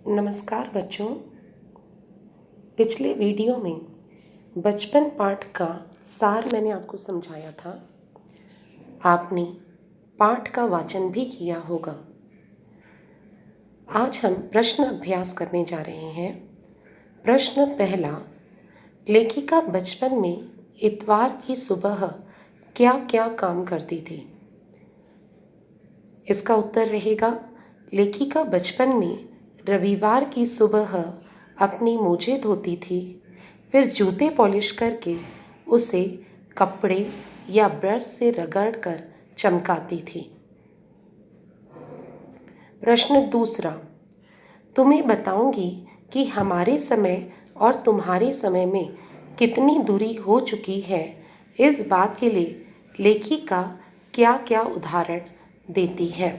नमस्कार बच्चों। पिछले वीडियो में बचपन पाठ का सार मैंने आपको समझाया था। आपने पाठ का वाचन भी किया होगा। आज हम प्रश्न अभ्यास करने जा रहे हैं। प्रश्न पहला, लेखिका बचपन में इतवार की सुबह क्या क्या काम करती थी? इसका उत्तर रहेगा, लेखिका बचपन में रविवार की सुबह अपनी मोजे धोती थी, फिर जूते पॉलिश करके उसे कपड़े या ब्रश से रगड़कर चमकाती थी। प्रश्न दूसरा, तुम्हें बताऊंगी कि हमारे समय और तुम्हारे समय में कितनी दूरी हो चुकी है। इस बात के लिए लेखिका क्या क्या उदाहरण देती है?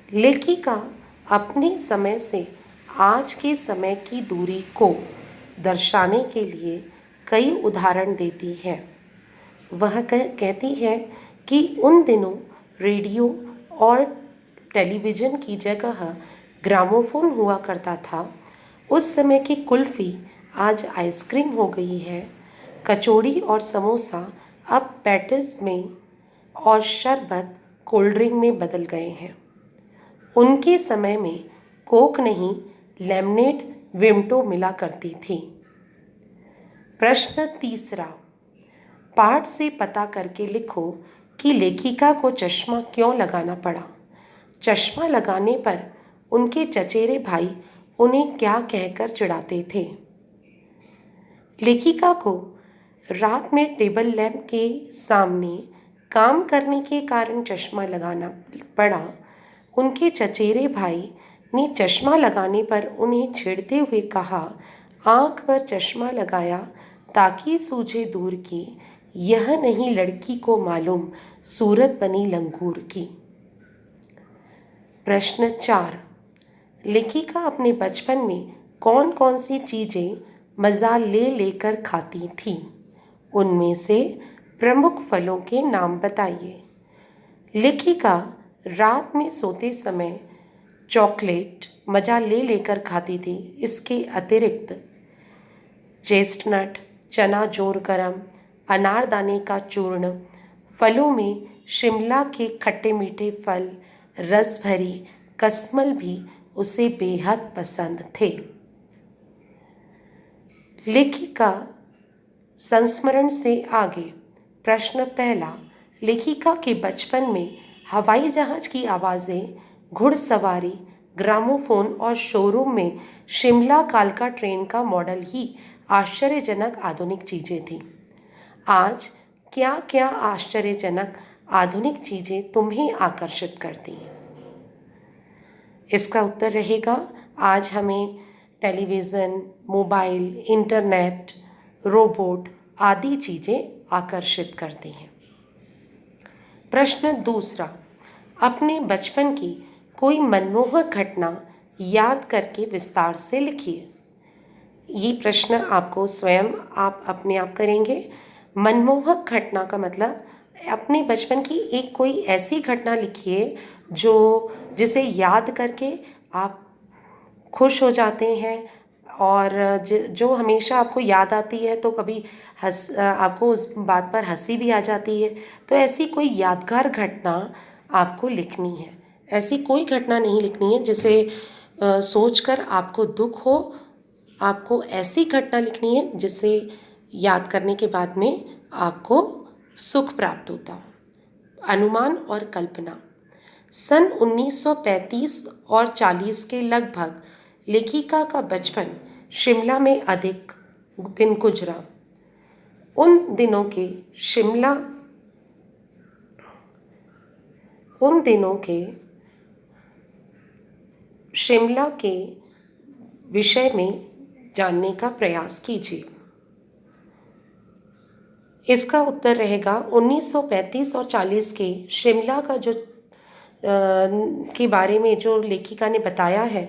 लेखिका अपने समय से आज के समय की दूरी को दर्शाने के लिए कई उदाहरण देती है। वह कहती है कि उन दिनों रेडियो और टेलीविज़न की जगह ग्रामोफोन हुआ करता था। उस समय की कुल्फ़ी आज आइसक्रीम हो गई है। कचौड़ी और समोसा अब पैटीज़ में और शरबत कोल्ड ड्रिंक में बदल गए हैं। उनके समय में कोक नहीं, लेमनेड विम्टो मिला करती थी। प्रश्न तीसरा, पाठ से पता करके लिखो कि लेखिका को चश्मा क्यों लगाना पड़ा। चश्मा लगाने पर उनके चचेरे भाई उन्हें क्या कहकर चिढ़ाते थे? लेखिका को रात में टेबल लैंप के सामने काम करने के कारण चश्मा लगाना पड़ा। उनके चचेरे भाई ने चश्मा लगाने पर उन्हें छेड़ते हुए कहा, आँख पर चश्मा लगाया ताकि सूझे दूर की, यह नहीं लड़की को मालूम सूरत बनी लंगूर की। प्रश्न 4, लेखिका अपने बचपन में कौन कौन सी चीज़ें मज़ा ले लेकर खाती थी? उनमें से प्रमुख फलों के नाम बताइए। लेखिका रात में सोते समय चॉकलेट मज़ा ले लेकर खाती थी। इसके अतिरिक्त चेस्टनट, चना जोर गरम, अनारदाने का चूर्ण, फलों में शिमला के खट्टे मीठे फल, रसभरी कसमल भी उसे बेहद पसंद थे। लेखिका संस्मरण से आगे। प्रश्न पहला, लेखिका के बचपन में हवाई जहाज़ की आवाज़ें, घुड़सवारी, ग्रामोफोन और शोरूम में शिमला कालका ट्रेन का मॉडल ही आश्चर्यजनक आधुनिक चीज़ें थीं। आज क्या क्या आश्चर्यजनक आधुनिक चीज़ें तुम्हें आकर्षित करती हैं? इसका उत्तर रहेगा, आज हमें टेलीविज़न, मोबाइल, इंटरनेट, रोबोट आदि चीज़ें आकर्षित करती हैं। प्रश्न दूसरा, अपने बचपन की कोई मनमोहक घटना याद करके विस्तार से लिखिए। ये प्रश्न आपको स्वयं आप अपने आप करेंगे। मनमोहक घटना का मतलब अपने बचपन की एक कोई ऐसी घटना लिखिए जिसे याद करके आप खुश हो जाते हैं और जो हमेशा आपको याद आती है, तो कभी आपको उस बात पर हंसी भी आ जाती है। तो ऐसी कोई यादगार घटना आपको लिखनी है। ऐसी कोई घटना नहीं लिखनी है जिसे सोचकर आपको दुख हो। आपको ऐसी घटना लिखनी है जिसे याद करने के बाद में आपको सुख प्राप्त होता हो। अनुमान और कल्पना। सन 1935 और 40 के लगभग लेखिका का बचपन शिमला में अधिक दिन गुजरा। उन दिनों के शिमला के विषय में जानने का प्रयास कीजिए। इसका उत्तर रहेगा 1935 और 40 के शिमला का के बारे में जो लेखिका ने बताया है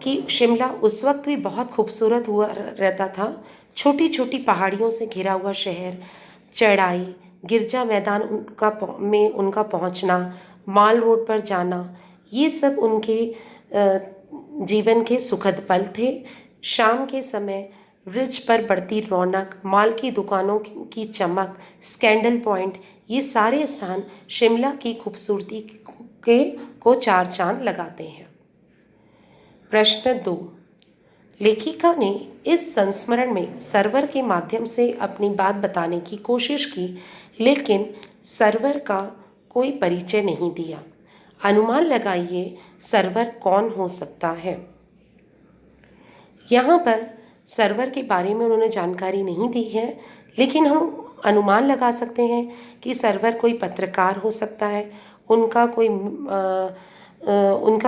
कि शिमला उस वक्त भी बहुत खूबसूरत हुआ रहता था। छोटी छोटी पहाड़ियों से घिरा हुआ शहर, चढ़ाई, गिरजा मैदान में उनका पहुंचना, माल रोड पर जाना, ये सब उनके जीवन के सुखद पल थे। शाम के समय रिज पर बढ़ती रौनक, माल की दुकानों की चमक, स्कैंडल पॉइंट, ये सारे स्थान शिमला की खूबसूरती के को चार चांद लगाते हैं। प्रश्न 2। लेखिका ने इस संस्मरण में सर्वर के माध्यम से अपनी बात बताने की कोशिश की, लेकिन सर्वर का कोई परिचय नहीं दिया। अनुमान लगाइए सर्वर कौन हो सकता है। यहाँ पर सर्वर के बारे में उन्होंने जानकारी नहीं दी है, लेकिन हम अनुमान लगा सकते हैं कि सर्वर कोई पत्रकार हो सकता है, उनका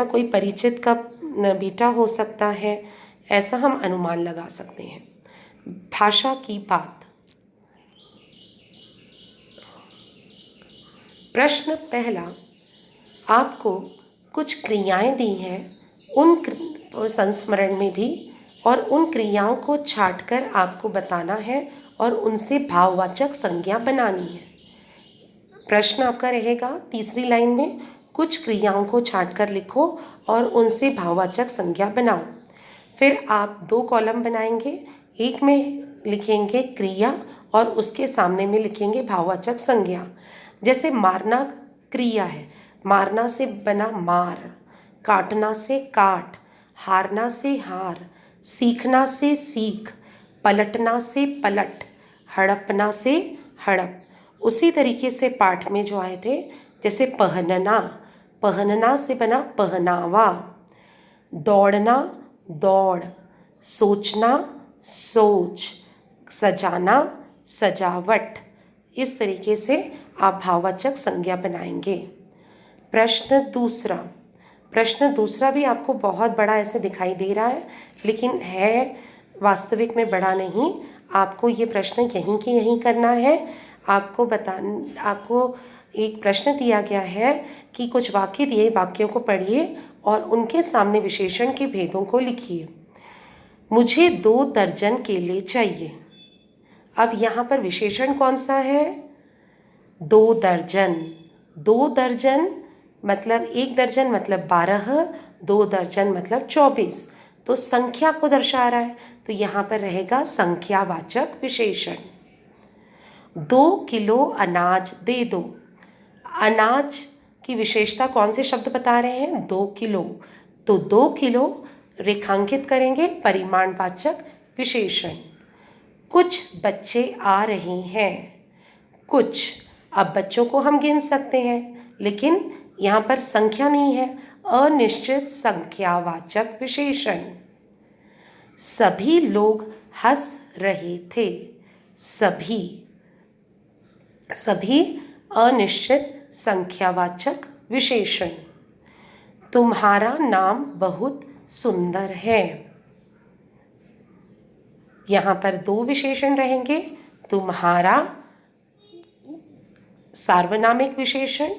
कोई परिचित का बेटा हो सकता है, ऐसा हम अनुमान लगा सकते हैं। भाषा की बात। प्रश्न पहला, आपको कुछ क्रियाएं दी हैं उन संस्मरण में भी, और उन क्रियाओं को छांटकर आपको बताना है और उनसे भाववाचक संज्ञा बनानी है। प्रश्न आपका रहेगा तीसरी लाइन में, कुछ क्रियाओं को छांटकर लिखो और उनसे भाववाचक संज्ञा बनाओ। फिर आप 2 कॉलम बनाएंगे, एक में लिखेंगे क्रिया और उसके सामने में लिखेंगे भाववाचक संज्ञा। जैसे मारना क्रिया है, मारना से बना मार, काटना से काट, हारना से हार, सीखना से सीख, पलटना से पलट, हड़पना से हड़प। उसी तरीके से पाठ में जो आए थे, जैसे पहनना, पहनना से बना पहनावा, दौड़ना दौड़, सोचना सोच, सजाना सजावट। इस तरीके से आप भाववाचक संज्ञा बनाएंगे। प्रश्न दूसरा भी आपको बहुत बड़ा ऐसे दिखाई दे रहा है, लेकिन है वास्तविक में बड़ा नहीं। आपको ये प्रश्न यहीं के यहीं करना है। आपको एक प्रश्न दिया गया है कि कुछ वाक्य दिए, वाक्यों को पढ़िए और उनके सामने विशेषण के भेदों को लिखिए। मुझे 2 दर्जन केले चाहिए। अब यहाँ पर विशेषण कौन सा है? 2 दर्जन। 2 दर्जन मतलब 1 दर्जन मतलब 12, 2 दर्जन मतलब 24, तो संख्या को दर्शा रहा है, तो यहाँ पर रहेगा संख्यावाचक विशेषण। 2 किलो अनाज दे दो। अनाज की विशेषता कौन से शब्द बता रहे हैं? 2 किलो, तो 2 किलो रेखांकित करेंगे परिमाणवाचक विशेषण। कुछ बच्चे आ रहे हैं। कुछ, अब बच्चों को हम गिन सकते हैं, लेकिन यहाँ पर संख्या नहीं है, अनिश्चित संख्यावाचक विशेषण। सभी लोग हंस रहे थे। सभी अनिश्चित संख्यावाचक विशेषण। तुम्हारा नाम बहुत सुंदर है। यहाँ पर 2 विशेषण रहेंगे, तुम्हारा सार्वनामिक विशेषण,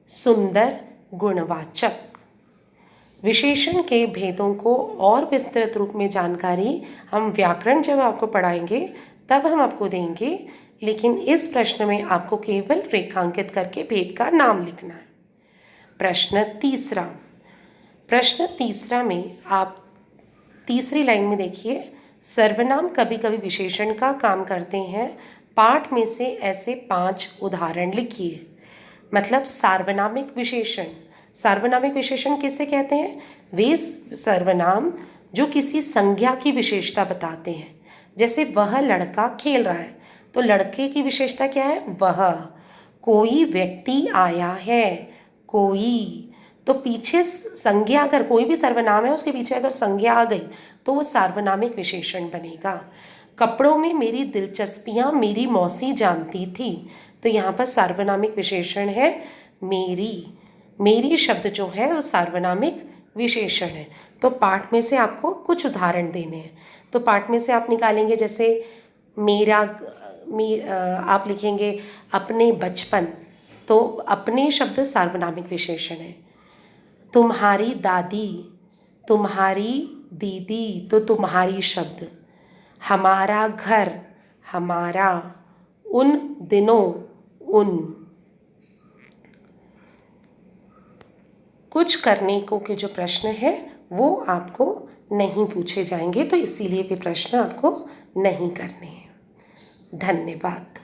सुंदर गुणवाचक। विशेषण के भेदों को और विस्तृत रूप में जानकारी हम व्याकरण जब आपको पढ़ाएंगे तब हम आपको देंगे, लेकिन इस प्रश्न में आपको केवल रेखांकित करके भेद का नाम लिखना है। प्रश्न तीसरा में आप तीसरी लाइन में देखिए, सर्वनाम कभी कभी विशेषण का काम करते हैं। पाठ में से ऐसे 5 उदाहरण लिखिए। मतलब सार्वनामिक विशेषण किसे कहते हैं? वे सर्वनाम जो किसी संज्ञा की विशेषता बताते हैं। जैसे वह लड़का खेल रहा है, तो लड़के की विशेषता क्या है? वह। कोई व्यक्ति आया है, कोई, तो पीछे संज्ञा, अगर कोई भी सर्वनाम है उसके पीछे अगर संज्ञा आ गई तो वो सार्वनामिक विशेषण बनेगा। कपड़ों में मेरी दिलचस्पियाँ मेरी मौसी जानती थी, तो यहाँ पर सार्वनामिक विशेषण है मेरी शब्द जो है वो सार्वनामिक विशेषण है। तो पाठ में से आपको कुछ उदाहरण देने हैं, तो पाठ में से आप निकालेंगे, जैसे आप लिखेंगे अपने बचपन, तो अपने शब्द सार्वनामिक विशेषण है। तुम्हारी दादी, तुम्हारी दीदी, तो तुम्हारी शब्द। हमारा घर, हमारा। उन दिनों, उन। कुछ करने को के जो प्रश्न है वो आपको नहीं पूछे जाएंगे, तो इसीलिए वे प्रश्न आपको नहीं करने हैं। धन्यवाद।